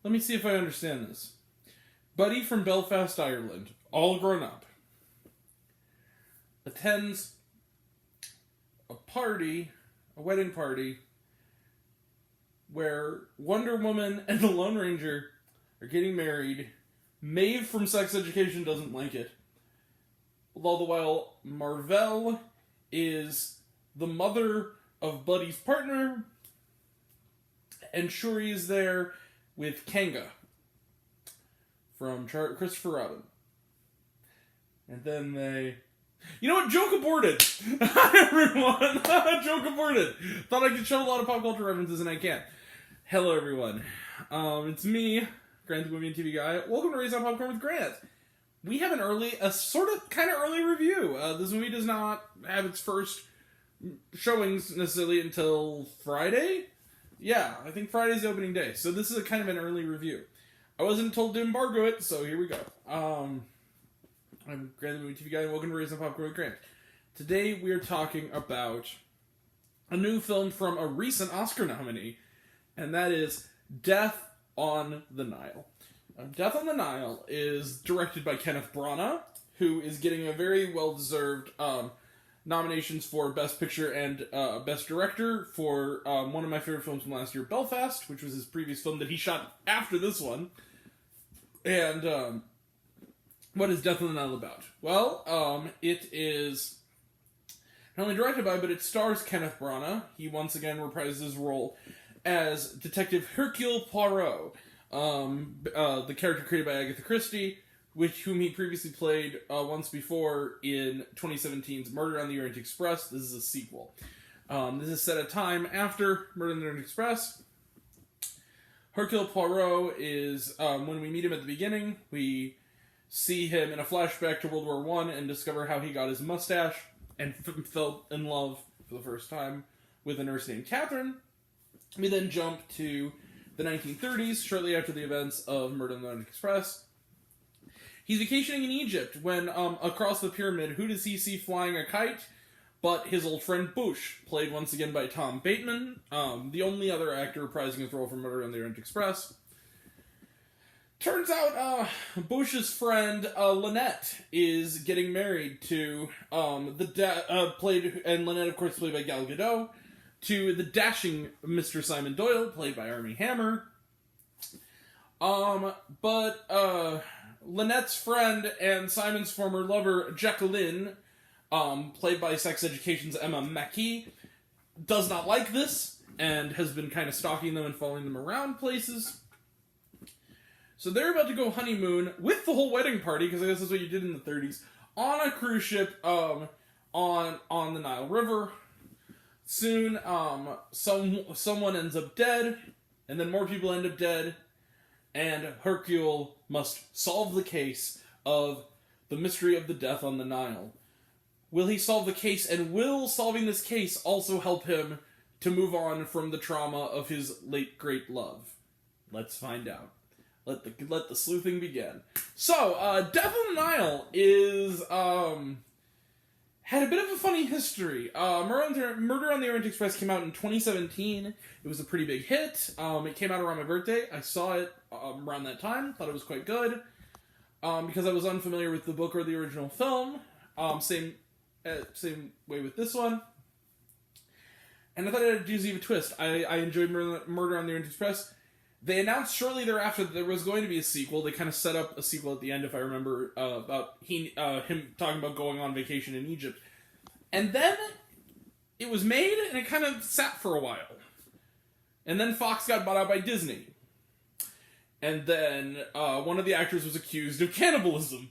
let me see if I understand this. Buddy from Belfast, Ireland, all grown up, attends a wedding party, where Wonder Woman and the Lone Ranger are getting married. Maeve from Sex Education doesn't like it. All the while, Marvell is the mother of Buddy's partner, and Shuri is there with Kanga from Christopher Robin. And then they... You know what? Joke aborted! Hi, everyone! Joke aborted! Thought I could show a lot of pop culture references, and I can't. Hello, everyone. It's me, Grant, the movie and TV guy. Welcome to Raised on Popcorn with Grant. We have a sort of kind of early review. This movie does not have its first showings necessarily until Friday? Yeah, I think Friday's the opening day. So this is a kind of an early review. I wasn't told to embargo it, so here we go. I'm Grant, the movie TV guy, and welcome to Raised on Popcorn with Grant. Today we are talking about a new film from a recent Oscar nominee, and that is Death on the Nile. Death on the Nile is directed by Kenneth Branagh, who is getting a very well-deserved nominations for Best Picture and Best Director for one of my favorite films from last year, Belfast, which was his previous film that he shot after this one. And what is Death on the Nile about? Well, it is not only directed by, but it stars Kenneth Branagh. He once again reprises his role as Detective Hercule Poirot, the character created by Agatha Cristie, whom he previously played once before in 2017's Murder on the Orient Express. This is a sequel. This is set at a time after Murder on the Orient Express. Hercule Poirot is, when we meet him at the beginning, we see him in a flashback to World War I and discover how he got his mustache and fell in love for the first time with a nurse named Catherine. We then jump to the 1930s, shortly after the events of Murder on the Orient Express. He's vacationing in Egypt when, across the pyramid, who does he see flying a kite? But his old friend Bush, played once again by Tom Bateman, the only other actor reprising his role from Murder on the Orient Express. Turns out, Bush's friend, Lynette, is getting married to, and Lynette, of course, played by Gal Gadot, to the dashing Mr. Simon Doyle, played by Armie Hammer. But Lynette's friend and Simon's former lover, Jacqueline, played by Sex Education's Emma Mackey, does not like this, and has been kind of stalking them and following them around places. So they're about to go honeymoon with the whole wedding party, because I guess that's what you did in the 30s, on a cruise ship on the Nile River. Soon, someone ends up dead, and then more people end up dead, and Hercule must solve the case of the mystery of the death on the Nile. Will he solve the case, and will solving this case also help him to move on from the trauma of his late great love? Let's find out. Let the sleuthing begin. So, Death on the Nile is, had a bit of a funny history. Murder on the Orient Express came out in 2017. It was a pretty big hit. It came out around my birthday. I saw it around that time. Thought it was quite good. Because I was unfamiliar with the book or the original film. Same way with this one. And I thought it had a doozy of a twist. I enjoyed Murder on the Orient Express. They announced shortly thereafter that there was going to be a sequel. They kind of set up a sequel at the end, if I remember, about him talking about going on vacation in Egypt. And then it was made, and it kind of sat for a while. And then Fox got bought out by Disney. And then one of the actors was accused of cannibalism.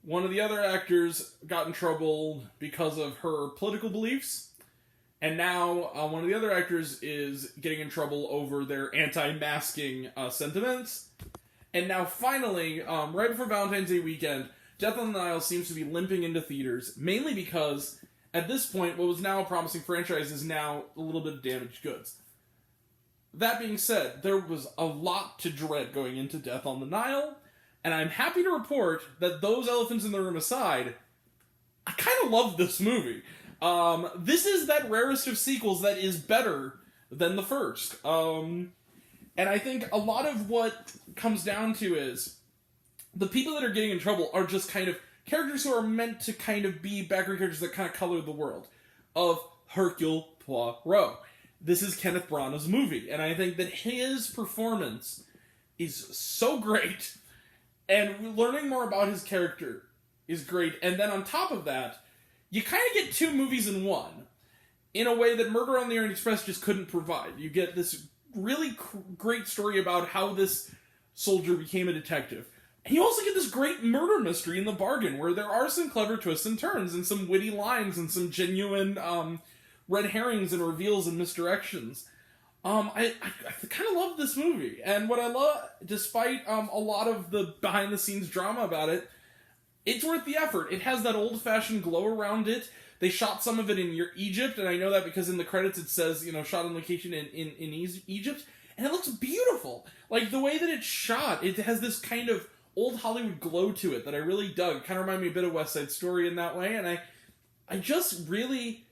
One of the other actors got in trouble because of her political beliefs. And now, one of the other actors is getting in trouble over their anti-masking sentiments. And now, finally, right before Valentine's Day weekend, Death on the Nile seems to be limping into theaters, mainly because, at this point, what was now a promising franchise is now a little bit of damaged goods. That being said, there was a lot to dread going into Death on the Nile, and I'm happy to report that those elephants in the room aside, I kind of loved this movie. This is that rarest of sequels that is better than the first. And I think a lot of what comes down to is the people that are getting in trouble are just kind of characters who are meant to kind of be background characters that kind of color the world of Hercule Poirot. This is Kenneth Branagh's movie, and I think that his performance is so great, and learning more about his character is great. And then on top of that, you kind of get two movies in one, in a way that Murder on the Orient Express just couldn't provide. You get this really great story about how this soldier became a detective. And you also get this great murder mystery in the bargain, where there are some clever twists and turns, and some witty lines, and some genuine red herrings and reveals and misdirections. I kind of love this movie. And what I love, despite a lot of the behind-the-scenes drama about it, it's worth the effort. It has that old-fashioned glow around it. They shot some of it in Egypt, and I know that because in the credits it says, shot on location in Egypt, and it looks beautiful. Like, the way that it's shot, it has this kind of old Hollywood glow to it that I really dug. Kind of reminded me a bit of West Side Story in that way, and I just really...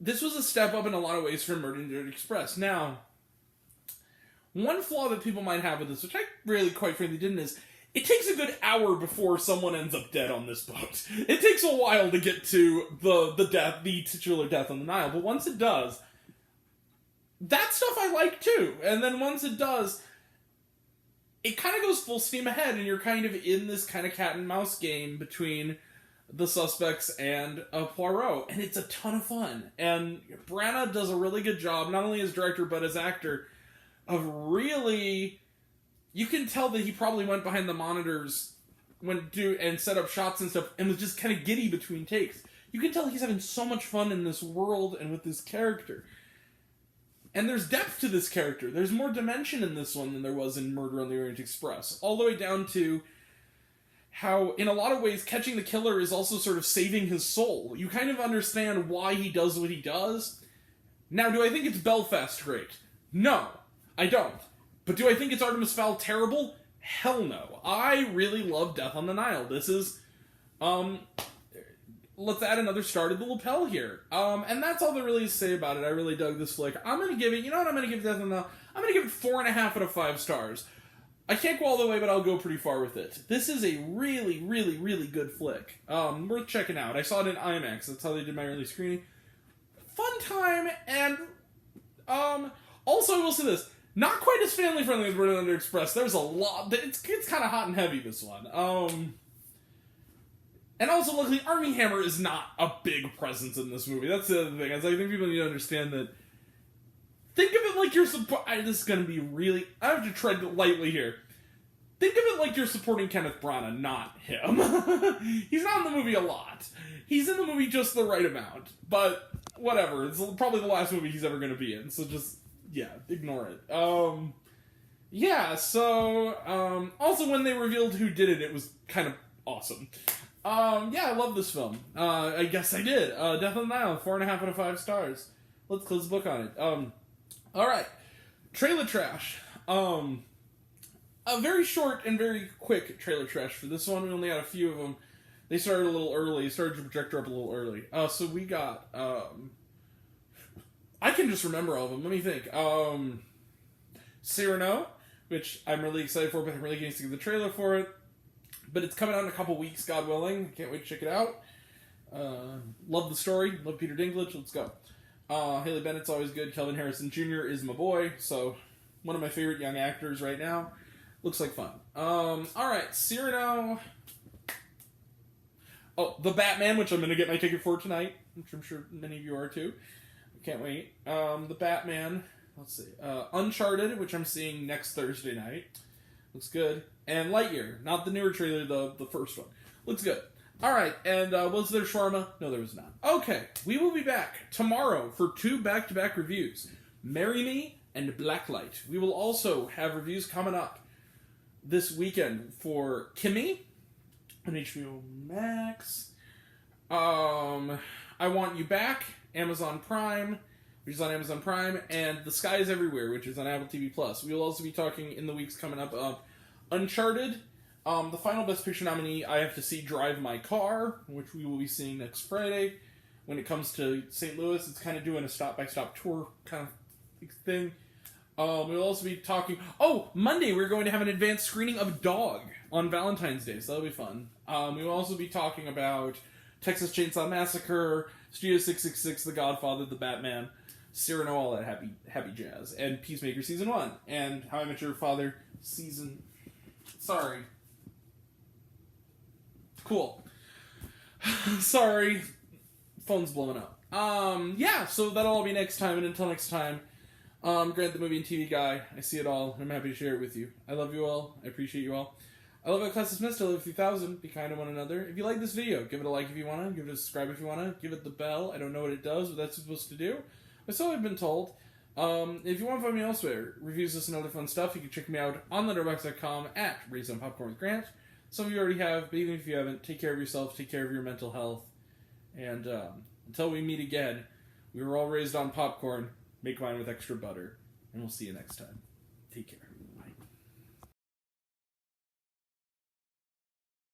This was a step up in a lot of ways from Murder on the Orient Express. Now, one flaw that people might have with this, which I really quite frankly didn't, is it takes a good hour before someone ends up dead on this boat. It takes a while to get to the titular death on the Nile, but once it does, that stuff I like too. And then once it does, it kind of goes full steam ahead, and you're kind of in this kind of cat and mouse game between the suspects and Poirot, and it's a ton of fun. And Branagh does a really good job, not only as director but as actor, of really... You can tell that he probably went behind the monitors and set up shots and stuff, and was just kind of giddy between takes. You can tell he's having so much fun in this world and with this character. And there's depth to this character. There's more dimension in this one than there was in Murder on the Orient Express. All the way down to how, in a lot of ways, catching the killer is also sort of saving his soul. You kind of understand why he does what he does. Now, do I think it's Belfast great? No, I don't. But do I think it's Artemis Fowl terrible? Hell no. I really love Death on the Nile. This is, let's add another star to the lapel here. And that's all there really is to say about it. I really dug this flick. I'm going to give it, you know what I'm going to give Death on the Nile? I'm going to give it 4.5 out of 5 stars. I can't go all the way, but I'll go pretty far with it. This is a really, really, really good flick. Worth checking out. I saw it in IMAX. That's how they did my early screening. Fun time, and also I will say this. Not quite as family-friendly as Murder on the Orient Express. There's a lot... It's kind of hot and heavy, this one. And also, luckily, Armie Hammer is not a big presence in this movie. That's the other thing. I think people need to understand that... Think of it like you're... This is going to be really... I have to tread lightly here. Think of it like you're supporting Kenneth Branagh, not him. He's not in the movie a lot. He's in the movie just the right amount. But, whatever. It's probably the last movie he's ever going to be in, so just... Yeah, ignore it. Also when they revealed who did it, it was kind of awesome. I love this film. I guess I did. Death on the Nile, 4.5 out of 5 stars. Let's close the book on it. Alright. Trailer trash. A very short and very quick trailer trash for this one. We only had a few of them. They started a little early. Started the projector up a little early. So we got, I can just remember all of them. Let me think. Cyrano, which I'm really excited for, but I'm really getting to get the trailer for it. But it's coming out in a couple weeks, God willing. Can't wait to check it out. Love the story. Love Peter Dinklage. Let's go. Haley Bennett's always good. Kelvin Harrison Jr. is my boy. So, one of my favorite young actors right now. Looks like fun. Alright, Cyrano. Oh, The Batman, which I'm going to get my ticket for tonight. Which I'm sure many of you are too. Can't wait. The Batman. Let's see. Uncharted, which I'm seeing next Thursday night. Looks good. And Lightyear. Not the newer trailer, the first one. Looks good. Alright, and was there shawarma? No, there was not. Okay, we will be back tomorrow for 2 back-to-back reviews. Marry Me and Blacklight. We will also have reviews coming up this weekend for Kimmy on HBO Max. I Want You Back, Amazon Prime, which is on Amazon Prime, and The Sky is Everywhere, which is on Apple TV+. We will also be talking in the weeks coming up of Uncharted, the final Best Picture nominee, I have to see Drive My Car, which we will be seeing next Friday. When it comes to St. Louis, it's kind of doing a stop-by-stop tour kind of thing. We'll also be talking... Oh, Monday we're going to have an advanced screening of Dog on Valentine's Day, so that'll be fun. We will also be talking about Texas Chainsaw Massacre, Studio 666, The Godfather, The Batman, Cyrano, all that happy jazz, and Peacemaker Season 1, and How I Met Your Father Season... Sorry. Cool. Sorry. Phone's blowing up. Yeah, so that'll all be next time, and until next time, Grant the movie and TV guy, I see it all, and I'm happy to share it with you. I love you all. I appreciate you all. I love how class dismissed. I live 3000. Be kind to one another. If you like this video, give it a like if you want to. Give it a subscribe if you want to. Give it the bell. I don't know what it does, but that's supposed to do. But so I've been told. If you want to find me elsewhere, reviews, this, and other fun stuff, you can check me out on letterboxd.com at Raised on Popcorn with Grant. Some of you already have, but even if you haven't, take care of yourself, take care of your mental health. And until we meet again, we were all raised on popcorn. Make mine with extra butter. And we'll see you next time. Take care.